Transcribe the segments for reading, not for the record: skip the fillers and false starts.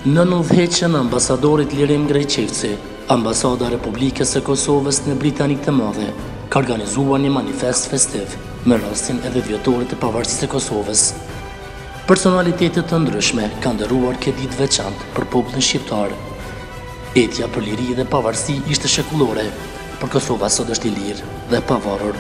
Në udhëheqjen e ambasadorit Lirim Grejqevci, ambasada e Republikës së Kosovës në Britanikë të Madhe ka organizuar një manifest festiv me rastin e vjetorit të pavarësisë së Kosovës. Personalitetet të ndryshme kanë ndëruar këtë ditë veçantë për popullin shqiptar. Etja për liri dhe pavarësi ishte shekullore, por Kosova sot është i lirë dhe pavarur.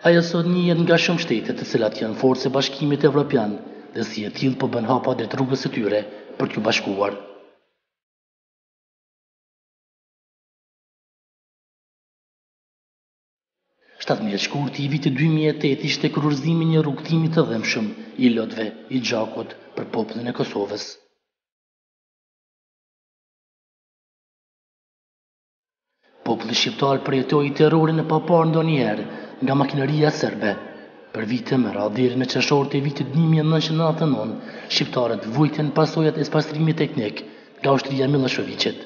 Ajo sot njihet nga shumë shtete të cilat janë forcë e Bashkimit Evropian dhe si e tillë po bën hapa drejt rrugës së tyre për t'u bashkuar. Shtatëmbëdhjetë shkurti i vitit 2008 ishte kurorëzimi i një rrugtimi të dhëmshëm i lotëve i gjakut për popullin e Kosovës. Populli shqiptar përjetoi terrorin e paparë ndonjëherë nga makineria serbe. Për vite me radhë deri në qershor të vitit 1999, shqiptarët vujtën pasojat e spastrimit teknik nga ushtria e Miloševićit.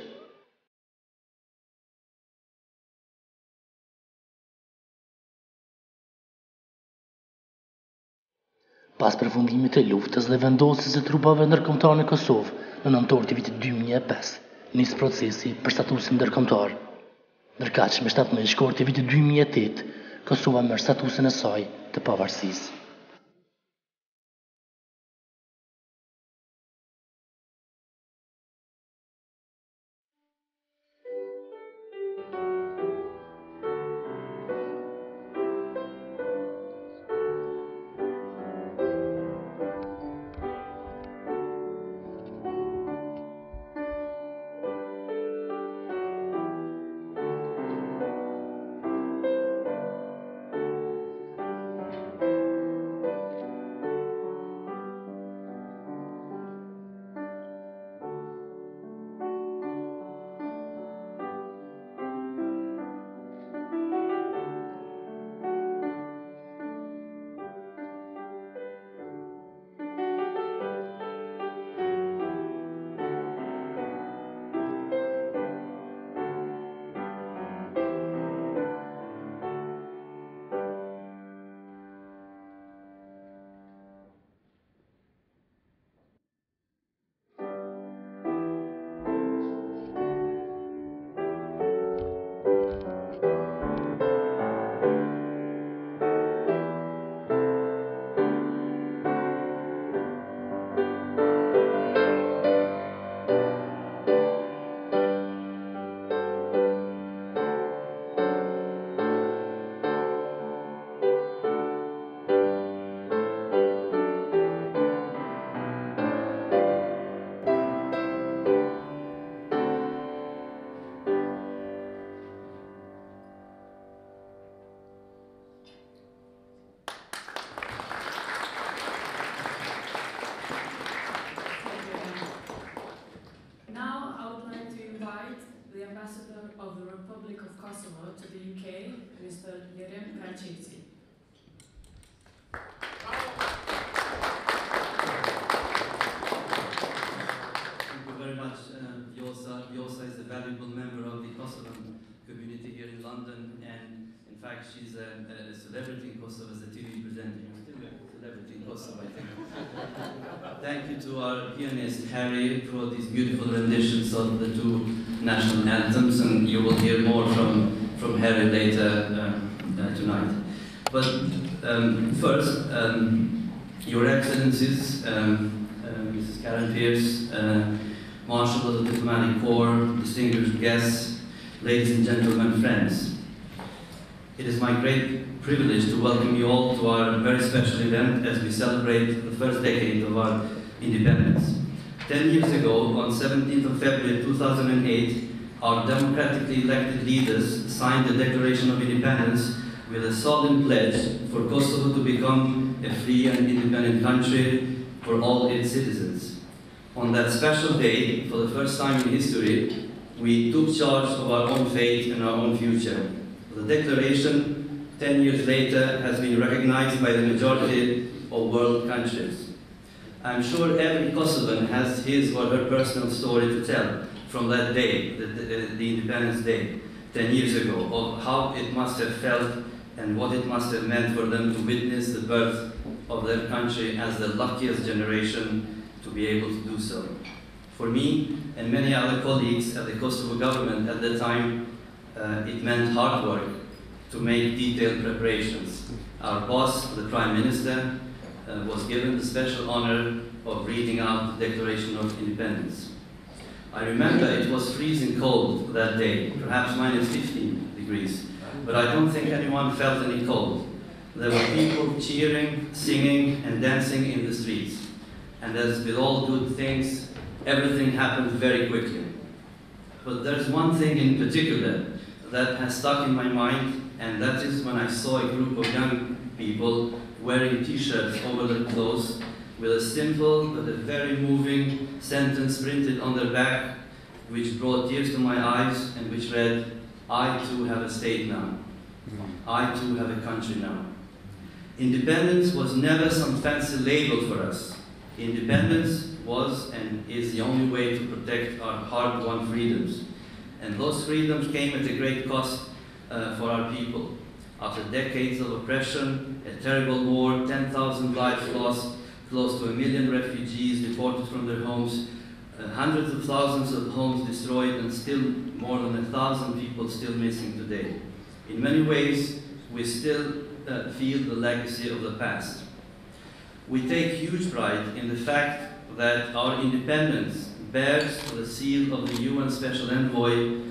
Pas përfundimit të luftës dhe vendosjes së trupave ndërkombëtare në Kosovë në nëntor të vitit 2005, nis procesi për statusin ndërkombëtar. Ndërkaq me 17 shkort të vitit 2008, Kosova merr statusin e saj të pavarësisë. Ambassador of the Republic of Kosovo to the UK, Mr. Lirim Grejqevci. Thank you very much, Vjosa. Vjosa is a valuable member of the Kosovan community here in London, and in fact, she's a celebrity in Kosovo as a TV presenter. You're still a celebrity in Kosovo, I think. Thank you to our pianist, Harry, for these beautiful renditions of the two national anthems, and you will hear more from Harry later tonight. But first, Your Excellencies, Mrs. Karen Pierce, Marshal of the Diplomatic Corps, distinguished guests, ladies and gentlemen, friends. It is my great privilege to welcome you all to our very special event as we celebrate the first decade of our independence. 10 years ago, on 17th of February 2008, our democratically elected leaders signed the Declaration of Independence with a solemn pledge for Kosovo to become a free and independent country for all its citizens. On that special day, for the first time in history, we took charge of our own fate and our own future. The declaration, 10 years later, has been recognized by the majority of world countries. I'm sure every Kosovan has his or her personal story to tell, from that day, the Independence Day, 10 years ago, of how it must have felt and what it must have meant for them to witness the birth of their country as the luckiest generation to be able to do so. For me and many other colleagues at the Kosovo government at that time, it meant hard work to make detailed preparations. Our boss, the Prime Minister, was given the special honor of reading out the Declaration of Independence. I remember it was freezing cold that day, perhaps minus 15 degrees, but I don't think anyone felt any cold. There were people cheering, singing, and dancing in the streets. And as with all good things, everything happened very quickly. But there's one thing in particular that has stuck in my mind, and that is when I saw a group of young people wearing t-shirts over their clothes with a simple but a very moving sentence printed on their back, which brought tears to my eyes and which read, "I too have a state now. I too have a country now." Independence was never some fancy label for us. Independence was and is the only way to protect our hard-won freedoms. And those freedoms came at a great cost for our people. After decades of oppression, a terrible war, 10,000 lives lost, close to 1 million refugees deported from their homes, hundreds of thousands of homes destroyed, and still more than 1,000 people still missing today. In many ways, we still feel the legacy of the past. We take huge pride in the fact that our independence bears the seal of the UN Special Envoy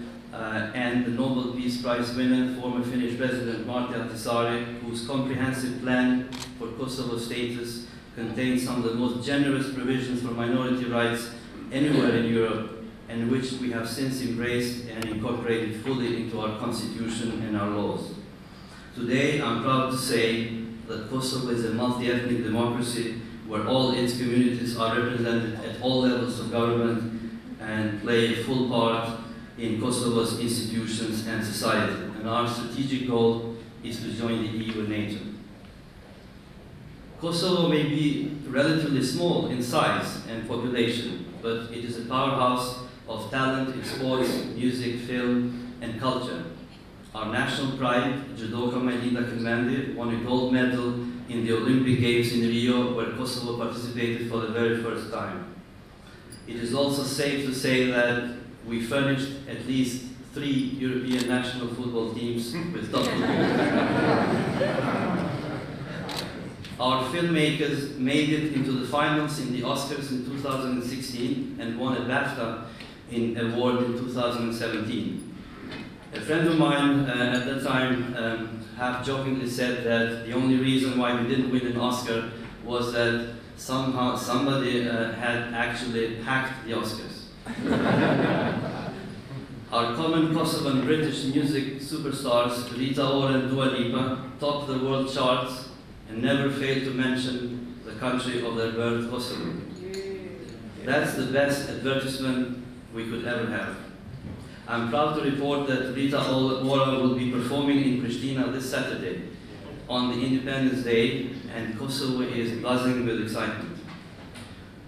and the Nobel Peace Prize winner, former Finnish President Martti Ahtisaari, whose comprehensive plan for Kosovo status contains some of the most generous provisions for minority rights anywhere in Europe, and which we have since embraced and incorporated fully into our constitution and our laws. Today, I'm proud to say that Kosovo is a multi-ethnic democracy where all its communities are represented at all levels of government and play a full part in Kosovo's institutions and society. And our strategic goal is to join the EU and NATO. Kosovo may be relatively small in size and population, but it is a powerhouse of talent in sports, music, film, and culture. Our national pride, judoka Majlinda Kelmendi, won a gold medal in the Olympic Games in Rio, where Kosovo participated for the very first time. It is also safe to say that we furnished at least 3 European national football teams with top Our filmmakers made it into the finals in the Oscars in 2016 and won a BAFTA award in 2017. A friend of mine at that time half-jokingly said that the only reason why we didn't win an Oscar was that somehow somebody had actually hacked the Oscars. Our common Kosovan British music superstars, Rita Ora and Dua Lipa, topped the world charts and never failed to mention the country of their birth, Kosovo. That's the best advertisement we could ever have. I'm proud to report that Rita Ora will be performing in Pristina this Saturday on the Independence Day, and Kosovo is buzzing with excitement.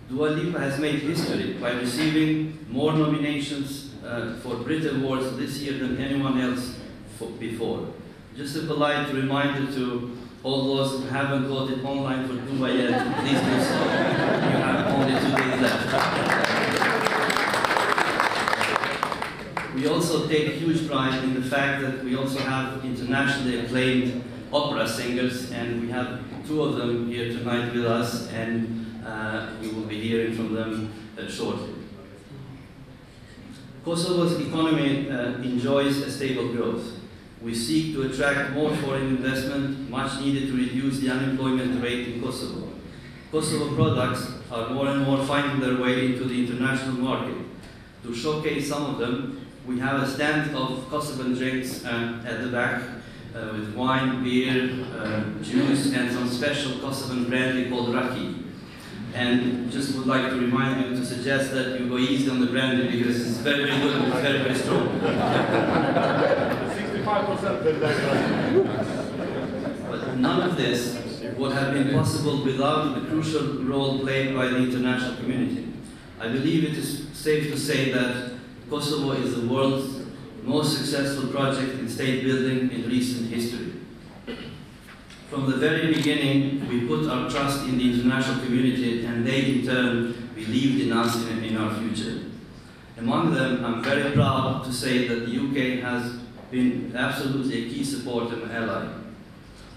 Dua Lipa has made history by receiving more nominations for Brit Awards this year than anyone else before. Just a polite reminder to all those who haven't voted online for Dua yet, please do so. You have only 2 days left. We also take huge pride in the fact that we also have internationally acclaimed opera singers, and we have 2 of them here tonight with us, and we will be hearing from them shortly. Kosovo's economy enjoys a stable growth. We seek to attract more foreign investment, much needed to reduce the unemployment rate in Kosovo. Kosovo products are more and more finding their way into the international market. To showcase some of them, we have a stand of Kosovan drinks at the back with wine, beer, juice, and some special Kosovan brandy called Raki. And just would like to remind you to suggest that you go easy on the brandy because it's very, very good and very, very strong. 65%. But none of this would have been possible without the crucial role played by the international community. I believe it is safe to say that Kosovo is the world's most successful project in state building in recent history. From the very beginning, we put our trust in the international community, and they in turn believed in us and in our future. Among them, I'm very proud to say that the UK has been absolutely a key supporter and ally.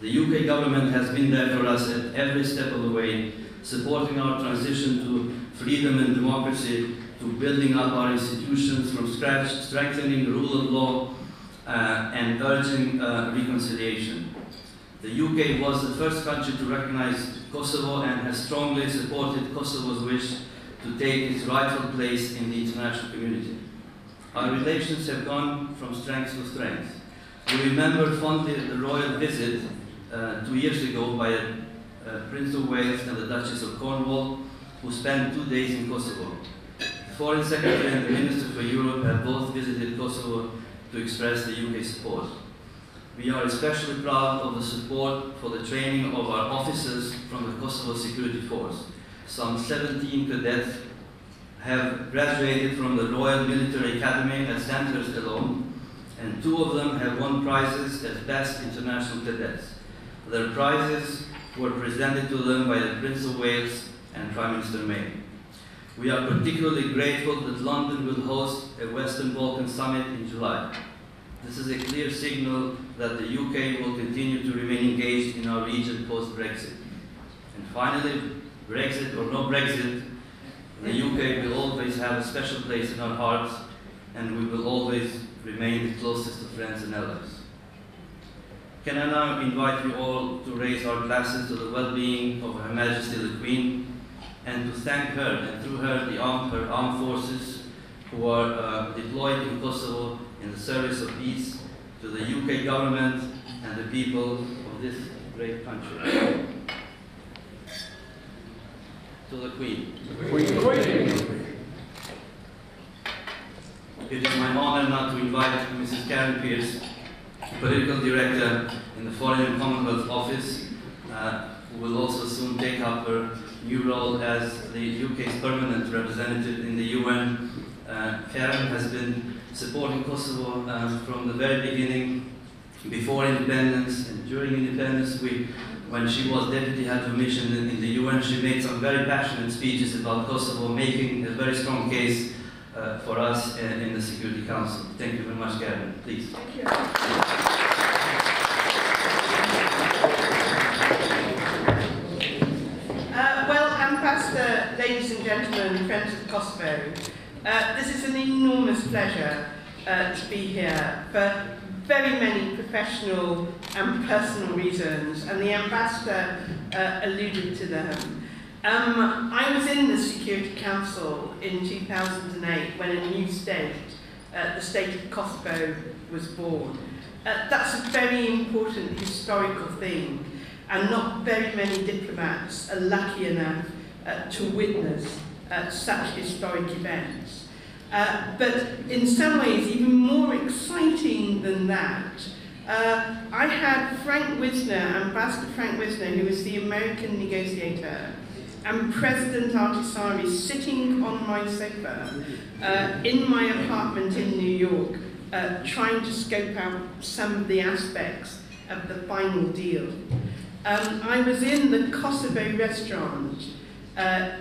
The UK government has been there for us at every step of the way, supporting our transition to freedom and democracy, to building up our institutions from scratch, strengthening the rule of law, and urging reconciliation. The UK was the first country to recognize Kosovo and has strongly supported Kosovo's wish to take its rightful place in the international community. Our relations have gone from strength to strength. We remember fondly the royal visit 2 years ago by Prince of Wales and the Duchess of Cornwall, who spent 2 days in Kosovo. The Foreign Secretary and the Minister for Europe have both visited Kosovo to express the UK support. We are especially proud of the support for the training of our officers from the Kosovo Security Force. Some 17 cadets have graduated from the Royal Military Academy at Sandhurst alone, and 2 of them have won prizes as Best International Cadets. Their prizes were presented to them by the Prince of Wales and Prime Minister May. We are particularly grateful that London will host a Western Balkan Summit in July. This is a clear signal that the UK will continue to remain engaged in our region post-Brexit. And finally, Brexit or no Brexit, the UK will always have a special place in our hearts, and we will always remain the closest of friends and allies. Can I now invite you all to raise our glasses to the well-being of Her Majesty the Queen, and to thank her, and through her, her armed forces who are deployed in Kosovo in the service of peace, to the UK government and the people of this great country. To the Queen. It is my honor now to invite Mrs. Karen Pierce, Political Director in the Foreign and Commonwealth Office, who will also soon take up her new role as the UK's permanent representative in the UN. Karen has been supporting Kosovo from the very beginning, before independence and during independence. When she was Deputy Head of Mission in the UN, she made some very passionate speeches about Kosovo, making a very strong case for us in the Security Council. Thank you very much, Karen. Please. Thank you. Well, Ambassador, ladies and gentlemen, friends of Kosovo, this is an enormous pleasure to be here for very many professional and personal reasons, and the Ambassador alluded to them. I was in the Security Council in 2008 when a new state, the state of Kosovo, was born. That's a very important historical thing, and not very many diplomats are lucky enough to witness such historic events. But in some ways, even more exciting than that, I had Frank Wisner, Ambassador Frank Wisner, who was the American negotiator, and President Ahtisaari sitting on my sofa in my apartment in New York, trying to scope out some of the aspects of the final deal. I was in the Kosovo restaurant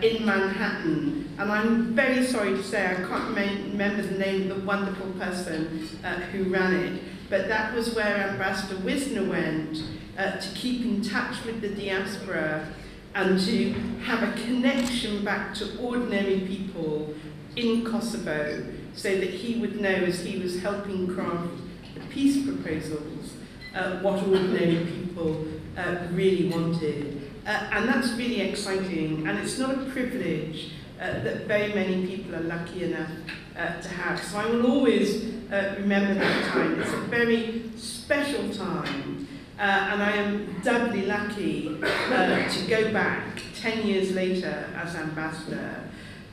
in Manhattan, and I'm very sorry to say I can't remember the name of the wonderful person who ran it, but that was where Ambassador Wisner went to keep in touch with the diaspora and to have a connection back to ordinary people in Kosovo, so that he would know, as he was helping craft the peace proposals, what ordinary people really wanted. And that's really exciting, and it's not a privilege that very many people are lucky enough to have. So I will always remember that time. It's a very special time, and I am doubly lucky to go back 10 years later as ambassador.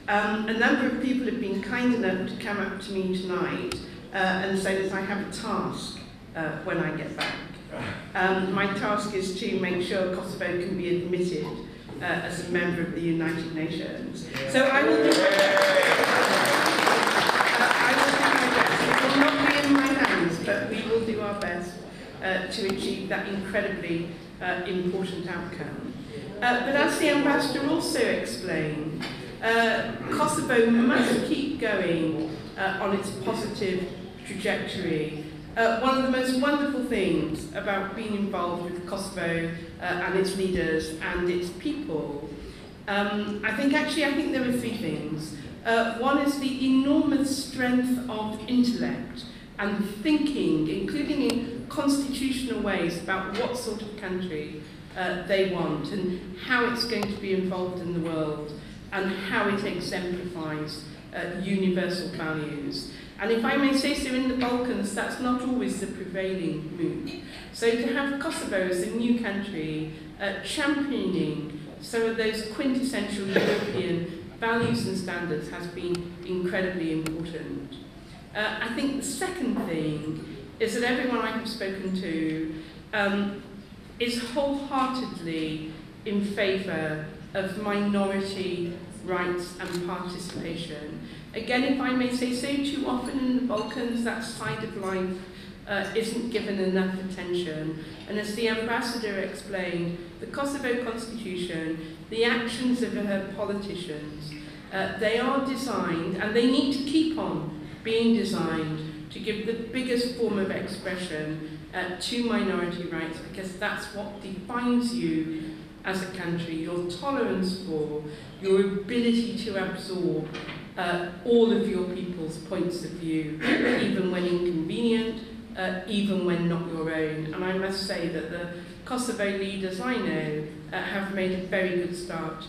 A number of people have been kind enough to come up to me tonight and say that I have a task when I get back. My task is to make sure Kosovo can be admitted as a member of the United Nations. So I will but we will do our best to achieve that incredibly important outcome. But as the Ambassador also explained, Kosovo must keep going on its positive trajectory. One of the most wonderful things about being involved with Kosovo and its leaders and its people, I think there are three things. One is the enormous strength of intellect and thinking, including in constitutional ways, about what sort of country they want and how it's going to be involved in the world and how it exemplifies universal values. And if I may say so, in the Balkans, that's not always the prevailing mood. So to have Kosovo as a new country championing some of those quintessential European values and standards has been incredibly important. I think the second thing is that everyone I have spoken to is wholeheartedly in favour of minority rights and participation. Again, if I may say so, too often in the Balkans that side of life isn't given enough attention. And as the Ambassador explained, the Kosovo Constitution, the actions of her politicians, they are designed, and they need to keep on being designed, to give the biggest form of expression to minority rights, because that's what defines you as a country, your tolerance for, your ability to absorb all of your people's points of view, even when inconvenient, even when not your own. And I must say that the Kosovo leaders I know have made a very good start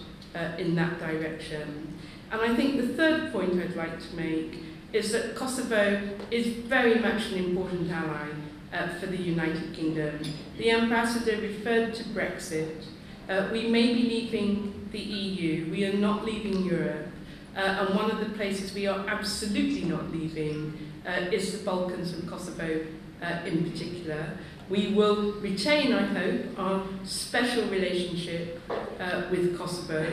in that direction. And I think the third point I'd like to make is that Kosovo is very much an important ally for the United Kingdom. The Ambassador referred to Brexit. We may be leaving the EU, we are not leaving Europe, and one of the places we are absolutely not leaving is the Balkans and Kosovo in particular. We will retain, I hope, our special relationship with Kosovo.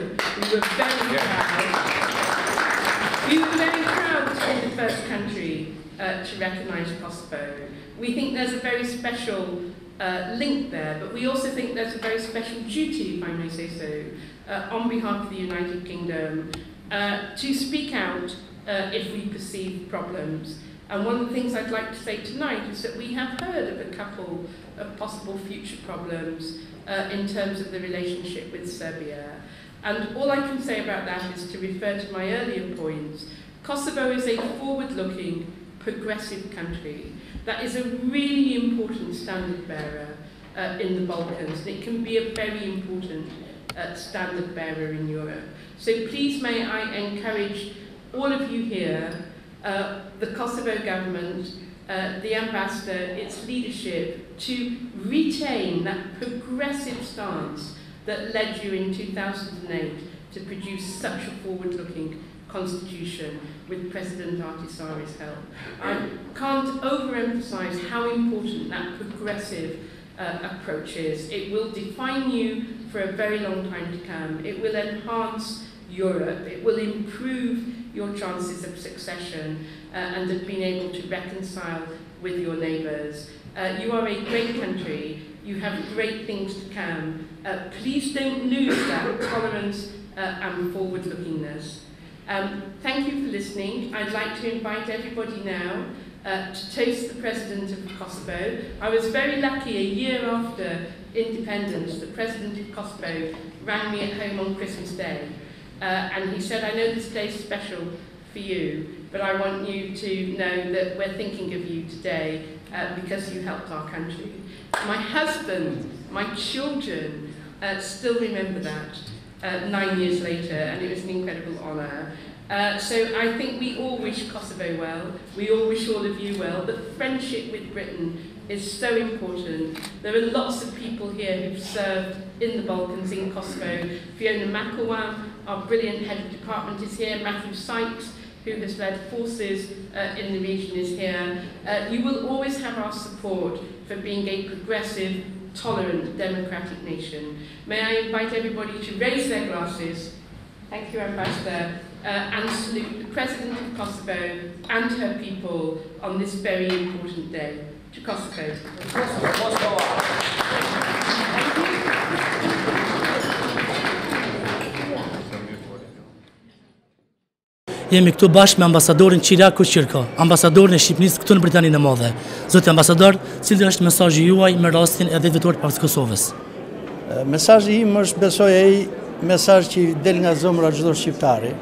We were very proud to be the first country to recognise Kosovo. We think there's a very special link there, but we also think there's a very special duty, if I may say so, on behalf of the United Kingdom to speak out if we perceive problems. And one of the things I'd like to say tonight is that we have heard of a couple of possible future problems in terms of the relationship with Serbia. And all I can say about that is to refer to my earlier points. Kosovo is a forward-looking, progressive country that is a really important standard bearer in the Balkans, and it can be a very important standard bearer in Europe. So please may I encourage all of you here, the Kosovo government, the Ambassador, its leadership, to retain that progressive stance that led you in 2008 to produce such a forward-looking constitution with President Ahtisaari's help. I can't overemphasize how important that progressive approach is. It will define you for a very long time to come. It will enhance Europe. It will improve your chances of succession and of being able to reconcile with your neighbours. You are a great country. You have great things to come. Please don't lose that tolerance and forward-lookingness. Thank you for listening. I'd like to invite everybody now to toast the President of Kosovo. I was very lucky, a year after independence, the President of Kosovo rang me at home on Christmas Day. And he said, I know this day is special for you, but I want you to know that we're thinking of you today because you helped our country. My husband, my children still remember that 9 years later, and it was an incredible honour. So I think we all wish Kosovo well. We all wish all of you well. The friendship with Britain is so important. There are lots of people here who've served in the Balkans, in Kosovo. Fiona McElwan, our brilliant head of department, is here. Matthew Sykes, who has led forces in the region, is here. You will always have our support for being a progressive, tolerant, democratic nation. May I invite everybody to raise their glasses. Thank you, Ambassador. And salute the President of Kosovo and her people on this very important day. to Kosovo. Jemi këtu bashkë me ambasadorin Qiraku Qirko, ambasadorin e Shqipërisë këtu në Britaninë e Madhe. Zoti ambasador, cili është mesazhi juaj me rastin e 10 vjetorit pavarësisë Kosovës? Mesazhi im është, besoj, ai mesazh që del nga zemra çdo shqiptari,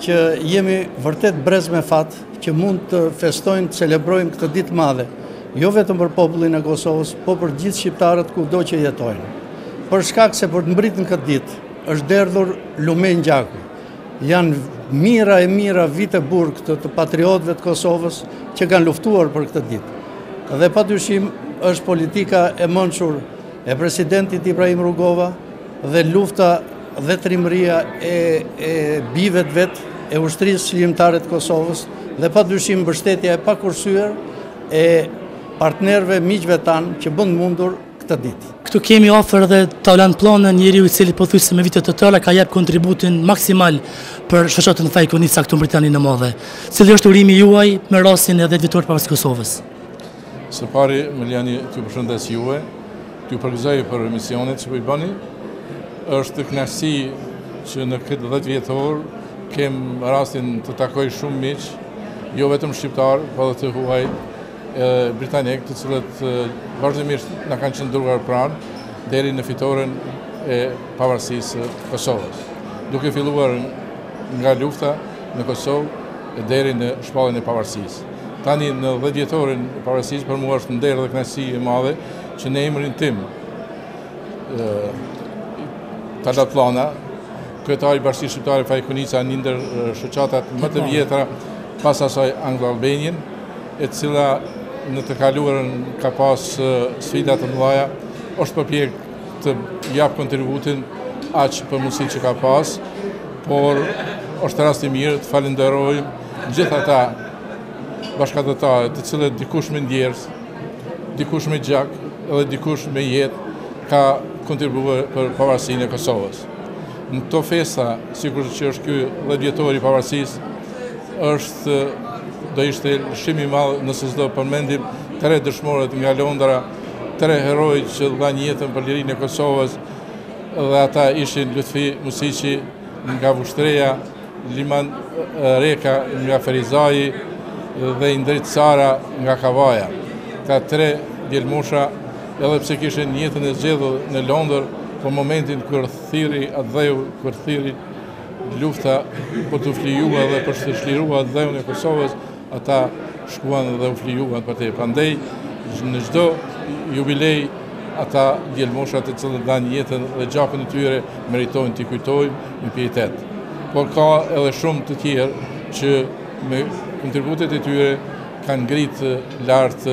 që jemi vërtet brez me fat, që mund të festojmë, të celebrojmë këtë ditë madhe, jo vetëm për popullin e Kosovës, po për gjithë shqiptarët kudo që jetojnë. Për shkak se për të mbritën këtë ditë është derdhur lumen gjaku. Janë mira e mira vite burg të patriotëve të Kosovës që kanë luftuar për këtë ditë. Dhe padyshim është politika e mençur e presidentit Ibrahim Rugova dhe lufta dhe trimëria e bive të vet, e ushtrisë çlirimtare të Kosovës dhe padyshim mbështetja e pakursyer e partnerëve, miqve tanë që bën mundur këtë ditë. Këtu kemi ofër dhe Taulan Plana, njeriu i cili pothuajse me vite të tëra ka jep kontributin maksimal për shoqatën e fajkonisë këtu në Britaninë e Madhe. Cili është urimi juaj me rastin e 10 vjetorit pavarësisë Kosovës? Së pari, më lejoni t'ju përshëndes juve, t'ju përgëzoj për emisionet që po i bëni. Është kënaqësi që në këtë 10 vjetor kem rastin të takoj shumë miq, jo vetëm shqiptar, por edhe të huaj britanik, të cilët vazhdimisht na kanë qëndruar pranë deri në fitoren e pavarësisë Kosovës. Duke filluar nga lufta në Kosovë deri në shpalljen e pavarësisë. Tani në 10 vjetorin e pavarësisë për mua është nder dhe kënaqësi e madhe që në emrin tim Taulan Plana, kryetari i Bashkisë Shqiptare Fajkonica, një ndër shoqatat më të vjetra pas asaj Anglo-Albanian, e cila në të kaluarën ka pas sfida të mëdha, është përpjek të jap kontributin aq për mundësitë që ka pas, por është rast i mirë të falenderojmë gjithë ata bashkëdhëtarë të cilët dikush me ndjerës, dikush me gjak edhe dikush me jetë ka kontribuar për pavarësinë e Kosovës. Në këto festa, sikur që është ky 10 vjetori i pavarësisë, do ishte lëshim i madh nëse s'do përmendim 3 dëshmorët nga Londra, 3 heroj që dhanë jetën për lirinë e Kosovës, dhe ata ishin Lutfi Musiqi nga Vushtreja, Liman Reka nga Ferizaj dhe Indrit Sara nga Kavaja. Ka 3 djelmosha, edhe pse kishin jetën e zgjedhur në Londër, për momentin kur thiri atë dheu, kur thiri lufta për të flijua dhe për të shlirua atë dheun e Kosovës, ata shkuan dhe u flijuan për te. Prandaj në çdo jubilej ata djelmoshat e cilët dhanë jetën dhe gjakun e tyre meritojnë t'i kujtojmë me pietet. Por ka edhe shumë të tjerë që me kontributet e tyre kanë ngritë lart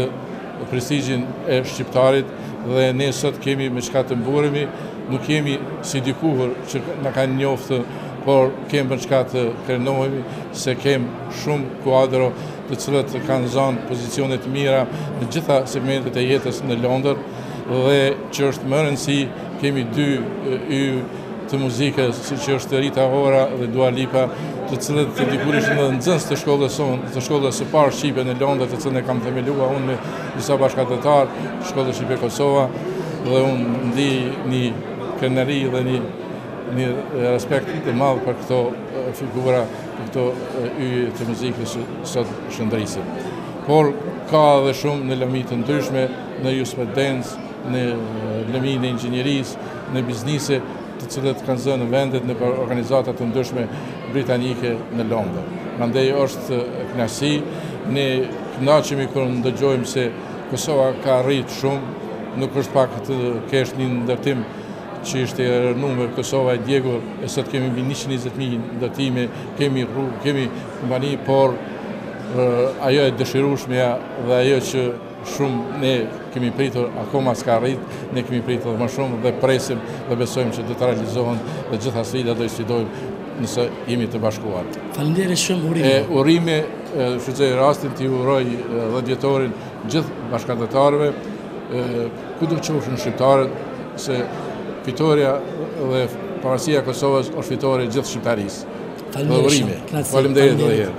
prestigjin e shqiptarit dhe ne sot kemi me çka të mburemi, nuk kemi si dikur që na kanë njoftë, por kemë për çka të krenohemi, se kemë shumë kuadro të cilët kanë zënë pozicione të mira në gjitha segmentet e jetës në Londër, dhe që është më rëndësi, kemi 2 yje të muzikës, si që është Rita Ora dhe Dua Lipa, të cilët të dikur ishin edhe nxënës të shkollës së parë shqipe në Londër, të cilën e kam themeluar unë me disa bashkëdhëtar, shkollës shqipe Kosova, dhe unë ndi një krenari dhe një respekt të madh për këto figura, për këto yje të muzikës sot shëndrisin. Por ka edhe shumë në lëmi të ndryshme, në jurisprudencë, në lëmi në inxhinierisë, në biznise, të cilët kanë zënë në vendet në organizata të ndryshme britanike në Londër. Prandaj është kënaqësi, ne kënaqemi kur ndëgjojmë se Kosova ka rritë shumë, nuk është pak të kesh një ndërtim që ishte numër Kosova e djegur, e sot kemi mbi 120.000 ndërtime, kemi rrugë, kemi kompani, por ajo e dëshirueshmja dhe ajo që shumë ne kemi pritur akoma s'ka arrit, ne kemi pritur më shumë dhe presim dhe besojmë që do të realizohen dhe gjitha sfida do i sfidojmë nëse jemi të bashkuar. Faleminderit shumë, urime. Urime, shfrytëzoj rastin t'i uroj 10 vjetorin gjithë bashkëdhëtarëve, kudo qofshin shqiptarët, se fitoria dhe pavarësia e Kosovës është fitore gjithë shqiptarisë. Faleminderit edhe herë.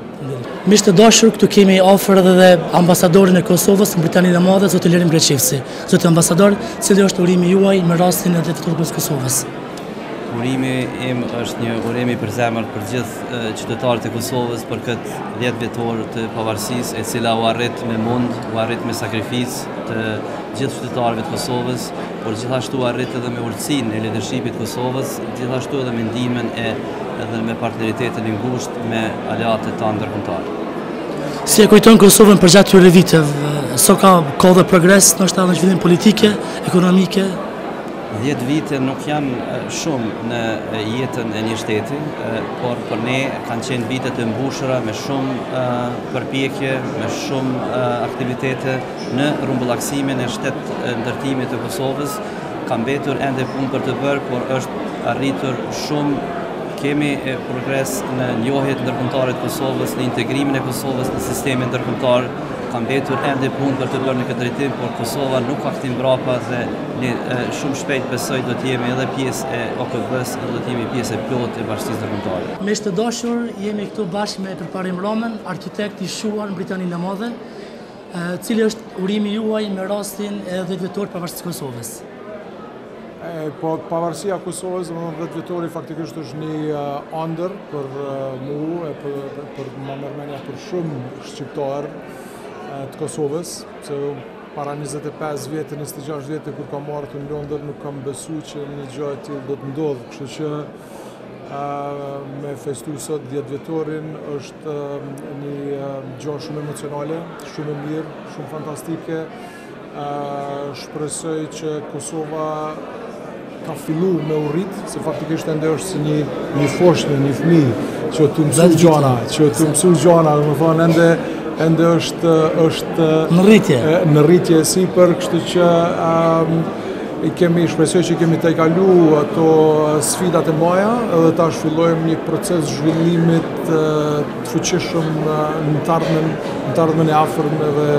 Miq të dashur, këtu kemi afër edhe ambasadorin e Kosovës në Britaninë e Madhe, zoti Lirim Greqevci. Zoti ambasador, cili është urimi juaj me rastin e vjetorit të Kosovës? Urimi im është një urim i përzemërt për gjithë qytetarët e Kosovës për këtë 10 vjetor të pavarësisë, e cila u arrit me mund, u arrit me sakrificë të gjithë qytetarëve të Kosovës, por gjithashtu arrit edhe me urtësinë e leadershipit të Kosovës, gjithashtu edhe me ndihmën edhe me partneritetin e ngushtë me aleatët tanë ndërkombëtar. Si e kujton Kosovën përgjatë këtyre viteve? So ka dhe progres, ndoshta në zhvillim politike, ekonomike? 10 vite nuk janë shumë në jetën e një shteti, por për ne kanë qenë vite të mbushura me shumë përpjekje, me shumë aktivitete në rrumbullaksimin e ndërtimit të Kosovës. Ka mbetur ende punë për të bërë, por është arritur shumë. Kemi progres në njohjet ndërkombëtare të Kosovës, në integrimin e Kosovës në sistemin ndërkombëtar. Ka mbetur ende punë për të bërë në këtë drejtim, por Kosova nuk ka kthim mbrapa dhe ne shumë shpejt besoj do të jemi edhe pjesë e OKB-s dhe do të jemi pjesë e plotë e bashkisë ndërkombëtare. Miq të dashur, jemi këtu bashkë me përparim Roman, arkitekt i shuar në Britaninë e Madhe. Cili është urimi juaj me rastin e 10 vjetor pavarësisë së Kosovës? Po pavarësia e Kosovës, 10 vjetori faktikisht është një ëndër për mua, për marrëmendja për shumë shqiptar të Kosovës, se para 25 vjetë, 26 vjetë kur kam marrë të Londër, nuk kam besu që një gjë e tillë do të ndodhë, kështu që me festu sot 10 vjetorin është një gjë shumë emocionale, shumë e mirë, shumë fantastike. Shpresoj që Kosova ka fillu me u rrit, se faktikisht ende është si një foshnjë, një fëmijë që të mësu gjana, më thonë ende është në rritje sipër, kështu që shpresoj që kemi të kalu ato sfidat e mëdha edhe tash fillojmë një proces zhvillimit të fuqishëm në të ardhmen e afërm edhe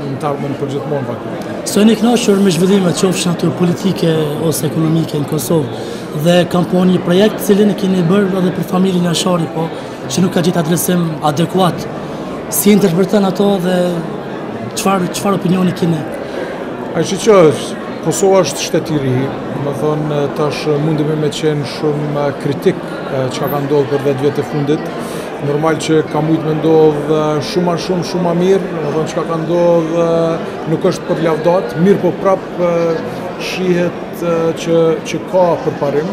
në të ardhmen përgjithmonë faktikisht. So jeni kënaqur me zhvillimet qofshin ato politike ose ekonomike në Kosovë dhe kam po një projekt cilin e keni bërë edhe për familjen Ashari, po që nuk ka gjetë adresim adekuat. Si interpreton ato dhe çfarë opinioni keni? Kosova është shtet i ri, më thonë tash mundemi me qenë shumë kritik që ka ndodhur për 10 vjet e fundit. Normal që ka mujtë me ndodhë shumë ma mirë, më thonë që ka ndodhë nuk është për lavdat, mirë po prapë shihet që ka përparim,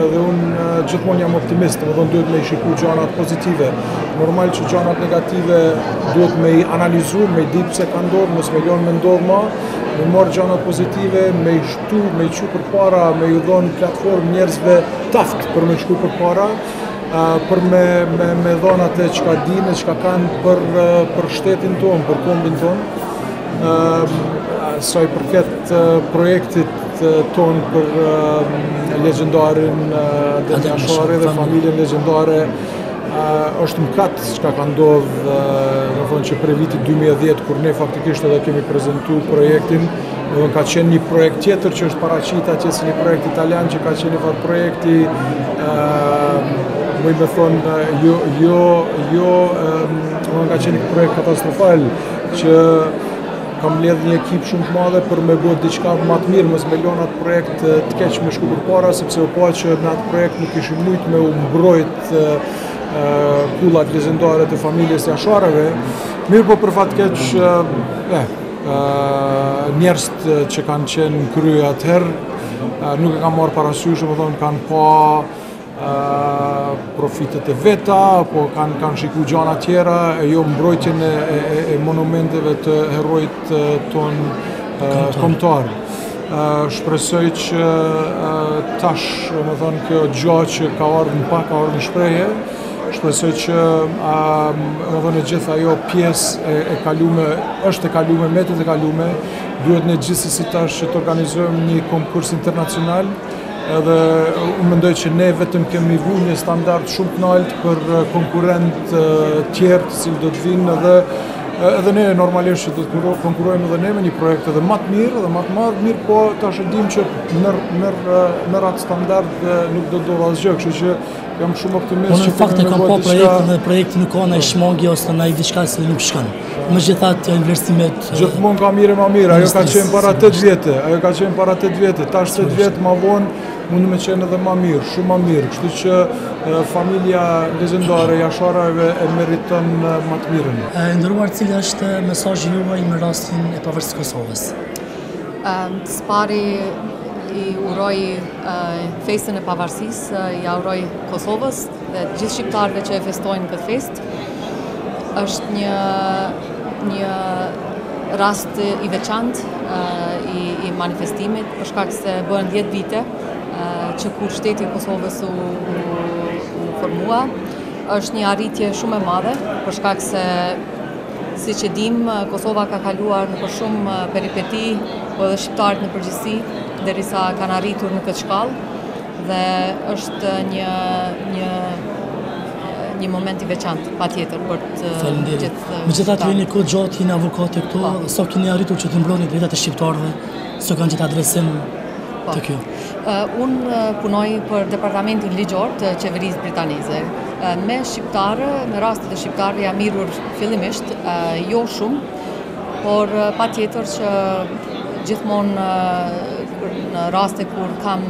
edhe unë gjithmonë jam optimist, më thonë duhet me i shiku gjanat pozitive. Normal që gjanat negative duhet me i analizu, me i di pse ka ndodhë, mos me ljonë me ndodhë ma, me marrë gjanat pozitive, me i shtu, me i qu për para, me i dhonë platform njerëzve taft për me shku për para, për me dhonë atë që ka dinë, që ka kanë për shtetin tonë, për kombin tonë. Sa i përket projektit tonë për legendarin Deni Ashari dhe familjen legendare, është mkat që ka ndodhë, më thonë që për vitit 2010, kur ne faktikisht edhe kemi prezentu projektin, ka qenë një projekt tjetër që është paraqit atje si një projekt italian, që ka qenë një farë projekti, më me thonë, ka qenë një projekt katastrofal, që kam ledhë një ekip shumë të madhe për me bërë diçka më të mirë, mos me lënë atë projekt të keq me shku përpara, sepse u pa që në atë projekt nuk ishim mujtë me u mbrojt kullat legendare të familjes të Ashareve. Mirë po për fat keq njerëzit që kanë qenë në krye atëherë nuk e kanë marrë parasysh, më thonë kanë pa profitet e veta, apo kanë shiku gjana tjera, jo mbrojtjen e monumenteve të herojt tonë kombëtar. Shpresoj që tash, më thonë, kjo gjatë që ka ardhur në pak, ka ardhur në shprehje, shpresoj që më thonë gjithë ajo pjesë e kalume, është e kalume, metet e kalume, duhet ne gjithsesi tash që të organizojmë një konkurs internacional, edhe unë mendoj që ne vetëm kemi vu një standard shumë të lartë për konkurrent tjerë të cilë do të vinë edhe edhe ne normalisht që do të konkurrojmë edhe ne me një projekt edhe më të mirë dhe më të madh, mirë po tash e dim që në atë standard nuk do ndodh asgjë, kështu që jam shumë optimist. Unë në fakt e kam pa projektin dhe projekti nuk ka ndaj shmangje ose ndaj diçka që nuk shkon. Megjithatë investimet gjithmonë ka mirë e më mirë, ajo ka qenë para 8 vjetë, tash 8 vjetë më vonë mund me qenë edhe më mirë, shumë më mirë, kështu që familja legendare jasharëve e meriton më të mirën. Nderuar, cili është mesazhi juaj në rastin e pavarësisë Kosovës? Së pari I uroj festën e pavarësisë, ja uroj Kosovës dhe gjithë shqiptarëve që e festojnë këtë fest. Është një rast I veçantë I manifestimit, për shkak se bëhen 10 vite që kur shteti I Kosovës u formua. Është një arritje shumë e madhe, për shkak se siç e dim, Kosova ka kaluar në shumë peripeti, po edhe shqiptarët në përgjithësi, derisa kanë arritur në këtë shkallë dhe është një moment I veçantë, patjetër për të gjithë. Megjithatë jeni kohë gjatë, jeni avokate këtu, sa keni arritur që të mbroni drejtat e shqiptarëve, se kanë gjithë adresim të kjo? Unë punoj për departamentin ligjor të qeverisë britaneze. Me shqiptarë, me rastet e shqiptarë jam mirur fillimisht, jo shumë, por patjetër që gjithmonë në raste kur kam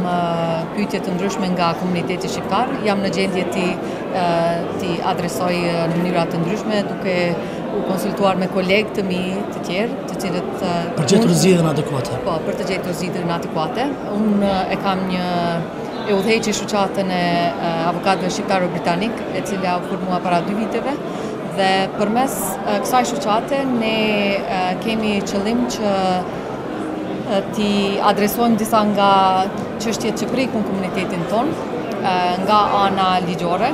pyetje të ndryshme nga komuniteti shqiptar, jam në gjendje ti adresoj në mënyra të ndryshme duke u konsultuar me kolegë të mi të tjerë, të cilët për të gjetur zgjidhjen adekuate. Po, për të gjetur zgjidhjen adekuate. Unë e kam e udhëheqi shoqatën e avokatëve shqiptarë britanik, e cila u formua para 2 viteve, dhe përmes kësaj shoqate ne kemi qëllim që ti adresojmë disa nga çështjet që prekin komunitetin ton, nga ana ligjore.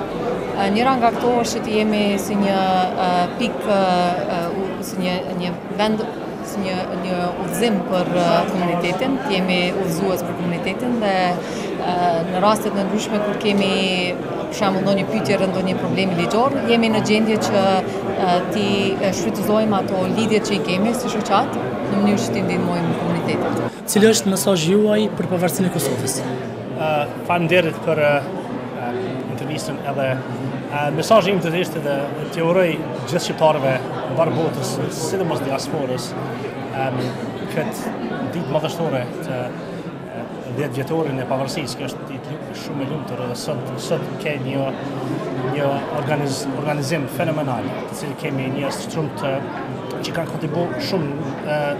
Njëra nga këto është që të jemi si një pikë, si një vend, si një udhëzim për komunitetin, të jemi udhëzues për komunitetin dhe në rastet në ndryshme kur kemi për shembull ndonjë pyetje rreth ndonjë problemi ligjor, jemi në gjendje që ti shfrytëzojmë ato lidhjet që I kemi si shoqat në mënyrë që të ndihmojmë komunitetin. Cili është mesazhi juaj për pavarësinë e Kosovës? Faleminderit për intervistën edhe mesazhi im të ishte dhe t'ju uroj gjithë shqiptarëve mbar botës, sidomos diasporës, këtë ditë madhështore të 10 vjetorin e pavarësisë, që është ditë shumë e lumtur dhe sot ke një organizim fenomenal, të cilë kemi një strumt që kanë kontribuar shumë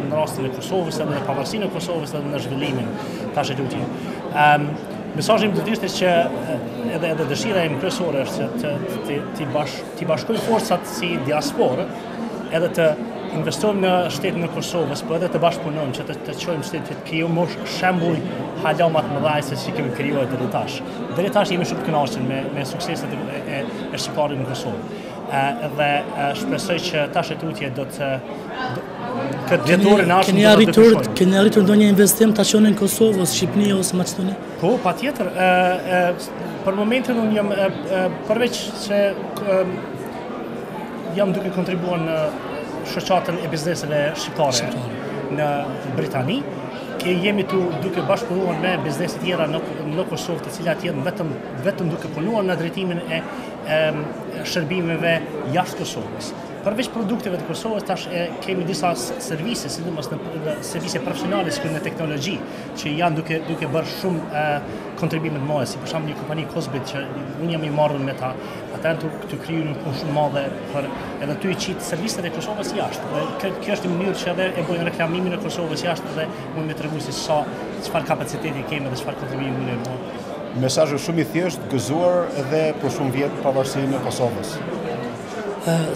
në rastin e Kosovës edhe në pavarësinë e Kosovës edhe në zhvillimin tash e lutje. Mesazhi im do të ishte që edhe dëshira ime kryesore është që ti bashkojmë forcat si diasporë, edhe të investojmë në shtetin e Kosovës, po edhe të bashkëpunojmë që të çojmë shtetin të krijojmë shembull hala më të mëdha se që kemi krijuar deri tash. Deri tash jemi shumë të kënaqur me sukseset e shqiptarit në Kosovë. Dhe shpresoj që tash e tutje do të këtë vjetorin ashtë do të dëshmojnë. Keni arritur ndonjë investim ta çoni në Kosovë ose Shqipëni ose Maqedoni? Po, patjetër. Për momentin unë jam përveç se jam duke kontribuar në shoqatën e bizneseve shqiptare në Britani, jemi duke bashkëpunuar me biznese tjera në Kosovë, të cilat janë vetëm duke punuar në drejtimin e shërbimeve jashtë Kosovës. Përveç produkteve të Kosovës, tash kemi disa servise, sidomos në servise profesionale si në teknologji, që janë duke bërë shumë kontribime të mëdha, si për shembull një kompani Kosbit që unë jam I marrë me ta, ata janë të kriju një punë shumë madhe për edhe ty I qitë serviset e Kosovës jashtë. Dhe kjo është një mënyrë që edhe e bojnë reklamimin e Kosovës jashtë dhe mund me tregu se çfarë kapaciteti kemi dhe çfarë kontribimi mund të bëjmë. Mesazhi shumë I thjeshtë, gëzuar edhe për shumë vjet pavarësinë e Kosovës.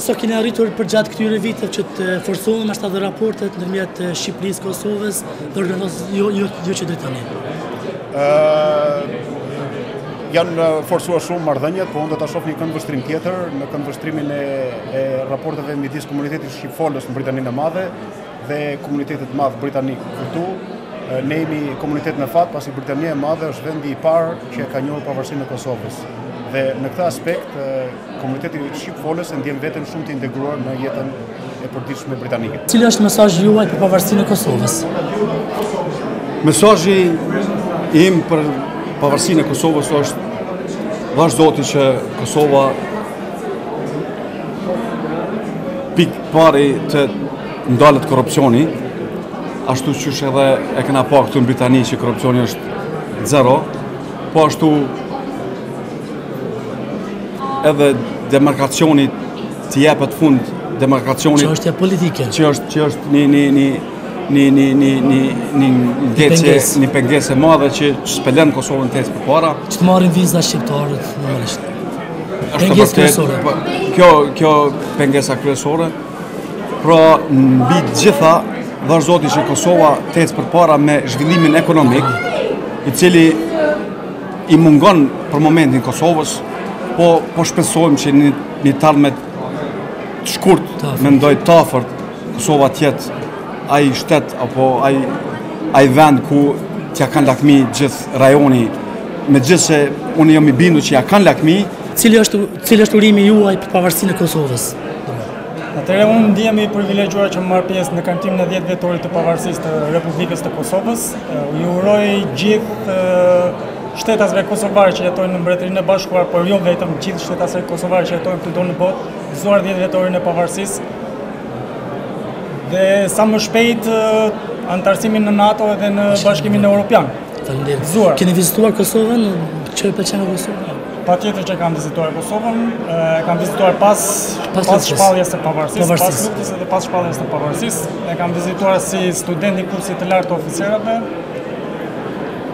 Sa keni arritur përgjatë këtyre viteve që të forcohen ashtu edhe raportet ndërmjet Shqipërisë, Kosovës dhe jo që drejt tani? Janë forcuar shumë marrëdhëniet, po unë do ta shoh një këndvështrim tjetër në këndvështrimin e raporteve midis komunitetit shqipfolës në Britaninë e Madhe dhe komunitetit të madh britanik këtu. Ne jemi komunitet me fat, pasi Britania e Madhe është vendi I parë që ka njohur pavarësinë e Kosovës. Dhe në këtë aspekt, komuniteti shqipfolës e ndjen veten shumë të integruar në jetën e përditshme britanike. Cili është mesazhi juaj për pavarësinë e Kosovës? Mesazhi im për pavarësinë e Kosovës është vazhdoti që Kosova pikë pari të ndalet korrupsioni, ashtu qysh edhe e kena pa këtu në Britani që korrupsioni është zero, po ashtu edhe demarkacioni të jepet fund demarkacioni çështja politike që është një pengesë e madhe që spelen Kosovën të ecë përpara. Që të marrin viza shqiptarët normalisht. Pengesë kryesore. Kjo pengesa kryesore. Pra mbi të gjitha vazhdoti që Kosova të ecë përpara me zhvillimin ekonomik, i cili i mungon për momentin Kosovës, po shpresojmë që një talmet të shkurt, mendoj të afërt, Kosova tjetë ai shtet apo ai vend ku t'ja kanë lakmi gjithë rajoni, megjithse unë jam i bindur që ja kanë lakmi. Cili është urimi juaj për pavarësinë e Kosovës? Atëherë unë ndihem i privilegjuar që marr pjesë në kantimin e 10 vjetorit të pavarësisë të Republikës të Kosovës. Ju uroj gjithë shtetasve kosovarë që jetojnë në Mbretërinë e Bashkuar, por jo vetëm, gjithë shtetasve kosovarë që jetojnë këtu në botë, gëzuar 10 vjetorin e pavarësisë. Dhe sa më shpejt antarësimin në NATO dhe në Bashkimin Evropian. Faleminderit. Keni vizituar Kosovën? Çfarë pëlqen në Kosovë? Patjetër që kam vizituar Kosovën, kam vizituar pas shpalljes së pavarësisë, pas luftës dhe pas shpalljes së pavarësisë. E kam vizituar si student i kursit të lartë të oficerave.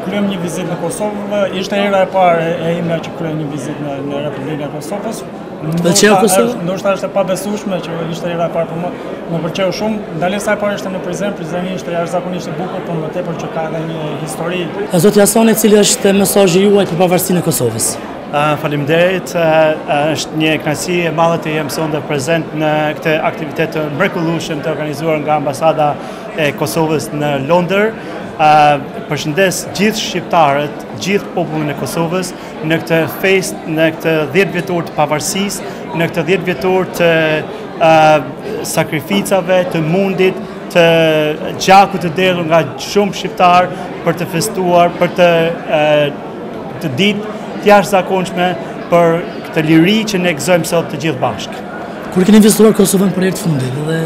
Kryem një vizitë në Kosovë, ishte hera e parë e ime që kryem një vizitë në Republikën e Kosovës. Ndoshta është e pabesueshme që ishte hera e parë për mua, më pëlqeu shumë. Ndalesa e parë ishte në Prizreni ishte jashtëzakonisht i bukur, por më tepër që ka edhe një histori. Zoti Hasani, cili është mesazhi juaj për pavarësinë e Kosovës? Faleminderit, është një kënaqësi e madhe të jem sonte prezent në këtë aktivitet të mrekullueshëm të organizuar nga ambasada e Kosovës në Londër. Përshëndes gjithë shqiptarët, gjithë popullin e Kosovës në këtë fest, në këtë 10 vjetor të pavarësisë, në këtë 10 vjetor të sakrificave, të mundit, të gjakut të derdhur nga shumë shqiptar për të festuar, për të ditë të jashtëzakonshme për këtë liri që ne gëzojmë sot të gjithë bashkë. Kur keni vizituar Kosovën për herë të fundit dhe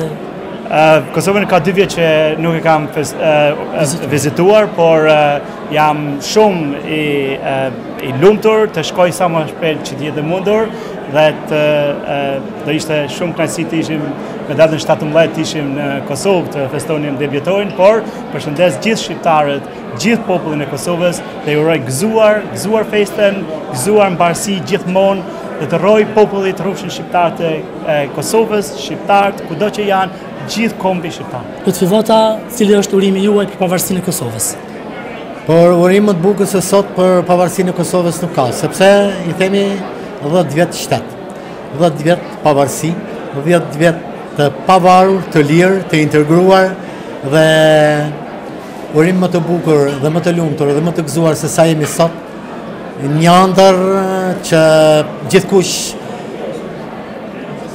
Kosovën ka 2 vjet që nuk e kam vizituar, por jam shumë i lumtur të shkoj sa më shpejt që të jetë mundur dhe do ishte shumë kënaqësi të ishim me datën 17 të ishim në Kosovë të festonim 10 vjetorin, por përshëndes gjithë shqiptarët, gjithë popullin e Kosovës dhe uroj gëzuar festen, gëzuar mbarësi gjithmonë dhe të rroj popullit rrufshin shqiptar të Kosovës, shqiptarët kudo që janë, gjithë kombi shqiptar. Këtë fillota, cili është urimi juaj për pavarësinë e Kosovës? Por urim më të bukur se sot për pavarësinë e Kosovës nuk ka, sepse i themi 10 vjet shtet, 10 vjet pavarësi, 10 vjet të pavarur, të lirë, të integruar dhe urim më të bukur dhe më të lumtur dhe më të gëzuar se sa jemi sot, një ëndër që gjithkush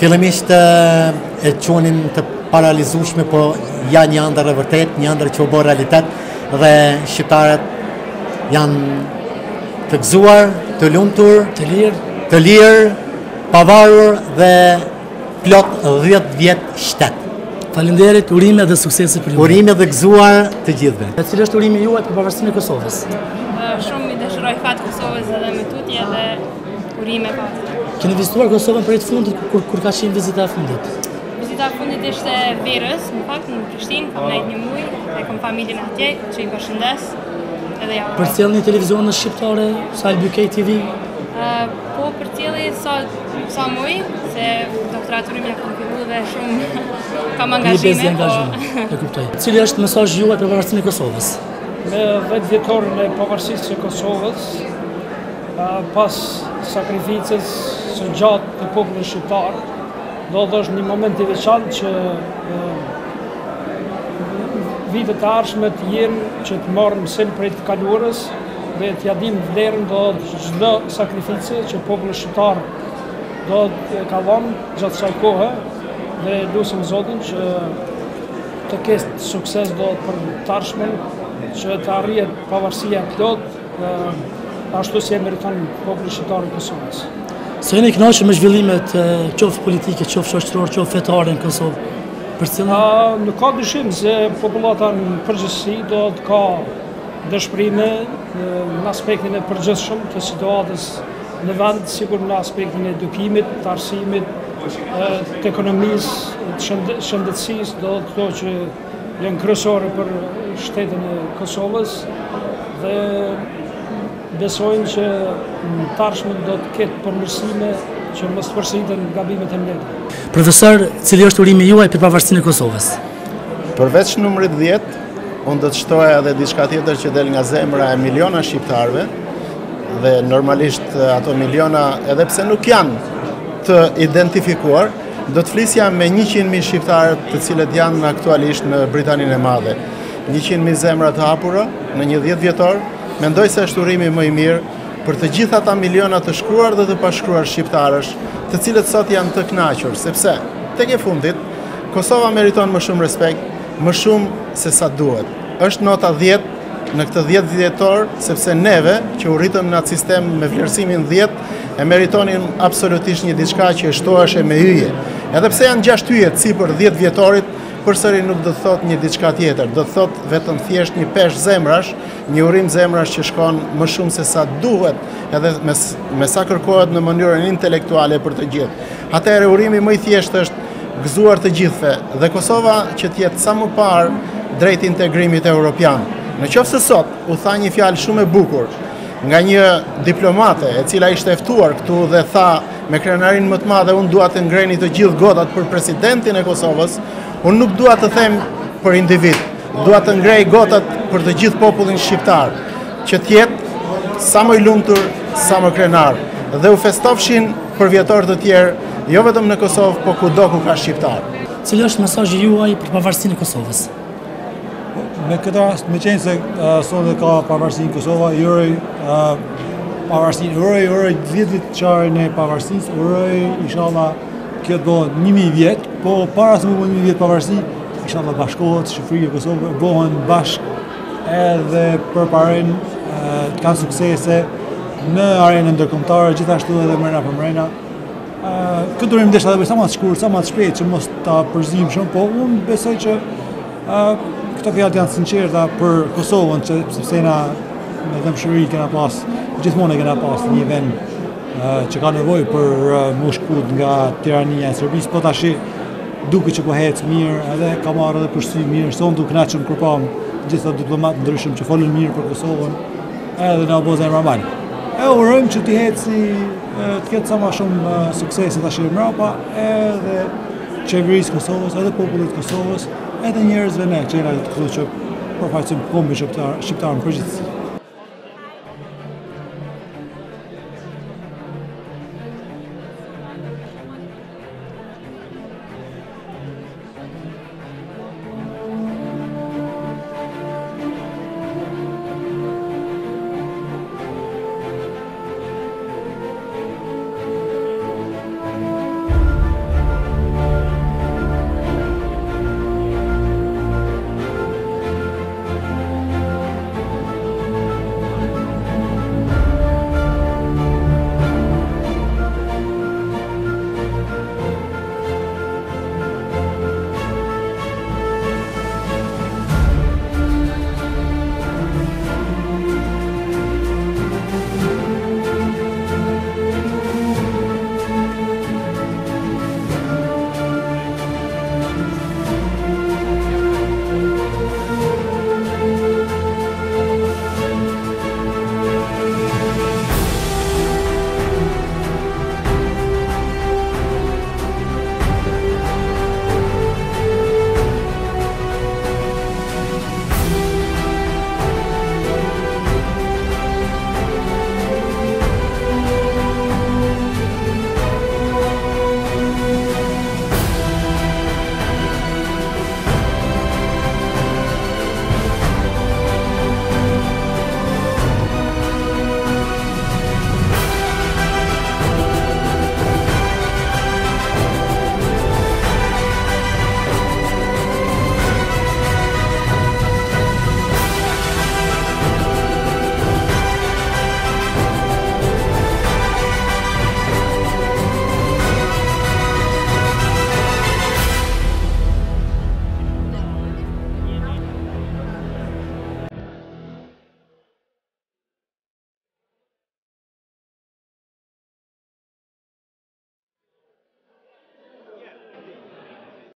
fillimisht e qunin të paralizueshme, po janë një ëndër e vërtet, një ëndër që u bë realitet dhe shqiptarët janë të gëzuar, të lumtur, të lirë, pavarur dhe plot 10 vjet shtet. Faleminderit, urime dhe suksese për ju. Urime dhe gëzuar të gjithëve. Cili është urimi juaj për pavarësinë e Kosovës? Shumë i dëshiroj fat Kosovës edhe me tutje dhe urime pastë. Keni vizituar Kosovën për herë të fundit kur ka qenë vizita e fundit? Vizita e fundit ishte verës, në fakt në Prishtinë, kam nejtë një muj, e kam familjen atje, që i përshëndes edhe ja. Përcjellni televizionës shqiptare, sa Alb UK TV? Po përcjelli sa muj, se doktoraturin ja kam fillu dhe shumë kam angazhime. E kuptoj. Cili është mesazhi juaj për pavarësinë e Kosovës? Me 10 vjetorin e pavarësisë së Kosovës, pas sakrificës së gjatë të popullit shqiptar, do të është një moment i veçantë që vitet e ardhshme të jenë që të marrim mësim prej të kaluarës dhe t'ja dim vlerën do çdo sakrificë që populli shqiptar do të ka dhënë gjatë kësaj kohe dhe lusim Zotin që të ketë sukses do për tarshmen, që të arrijet pavarësia plot, ashtu si e meriton populli shqiptar i Kosovës. Së jeni kënaqur me zhvillimet qoftë politike, qoftë shoqërore, qoftë fetare në Kosovë? Për cilën? Nuk ka dyshim se popullata në përgjithësi do të ka dëshpërime në aspektin e përgjithshëm të situatës në vend, sigur në aspektin e edukimit, të arsimit, të ekonomisë, të shëndetësisë, do të thotë që janë kryesore për shtetin e Kosovës dhe besojnë që në tarshmen do të ketë përmirësime që mos të përsëriten gabimet e mbetura. Profesor, cili është urimi juaj për pavarësinë e Kosovës? Përveç numrit 10, unë do të shtoja edhe diçka tjetër që del nga zemra e miliona shqiptarëve, dhe normalisht ato miliona, edhe pse nuk janë të identifikuar, do të flisja me 100.000 shqiptarë të cilët janë aktualisht në Britaninë e Madhe. 100.000 zemra të hapura në një 10 vjetor, mendoj se është urimi më i mirë për të gjitha ata miliona të shkruar dhe të pashkruar shqiptarësh, të cilët sot janë të kënaqur, sepse tek e fundit Kosova meriton më shumë respekt, më shumë se sa duhet. Është nota 10 në këtë 10 vjetor, sepse neve që u rritëm në atë sistem me vlerësimin 10, e meritonin absolutisht një diçka që shtoheshe me hyje. Edhe pse janë 6 hyje sipër 10 vjetorit, përsëri nuk do të thot një diçka tjetër, do të thot vetëm thjesht një peshë zemrash, një urim zemrash që shkon më shumë se sa duhet, edhe me sa kërkohet në mënyrën intelektuale për të gjithë. Atëherë urimi më i thjeshtë është gëzuar të gjithëve dhe Kosova që të jetë sa më parë drejt integrimit evropian. Në qoftë se sot u tha një fjalë shumë e bukur nga një diplomate e cila ishte e ftuar këtu dhe tha me krenarin më të madhe, unë dua të ngreni të gjithë gotat për presidentin e Kosovës, unë nuk dua të them për individ, dua të ngrej gotat për të gjithë popullin shqiptar, që të jetë sa më i lumtur, sa më krenar, dhe u festofshin për vjetor të tjerë, jo vetëm në Kosovë, po kudo ku ka shqiptar. Cili është mesazhi juaj për pavarësinë e Kosovës? Me këtë rast, me qenë se sonë ka pavarësinë Kosova, uroj pavarësinë, uroj 10 vjeçarin e pavarësisë, uroj inshallah kjo do 1000 vjet, po para se më bëhen 1000 vjet pavarësi, inshallah bashkohet Shqipëria e Kosovës, bëhen bashkë edhe përparojnë të kanë suksese në arenën ndërkombëtare, gjithashtu edhe mrena për mrena. Këtë durim desha edhe sa më të shkurt, sa më të shpejt, që mos ta përzim shumë, po unë besoj që këto fjalë janë sinqerta për Kosovën, sepse na me dëmshëri kena pas, gjithmonë kena pas një vend që ka nevojë për mushkut nga tirania e Serbisë, po tash duket që po hec mirë, edhe ka marrë edhe përshtypje mirë, son duke kënaqur kur pa gjithë diplomatë ndryshëm që folën mirë për Kosovën, edhe na bozën normal. E urojmë që të heci të ketë sa më shumë suksese tash mbrapa, edhe qeverisë Kosovës, edhe popullit Kosovës, edhe njerëzve ne që jena këtu që përfaqësojmë kombin shqiptar në përgjithësi.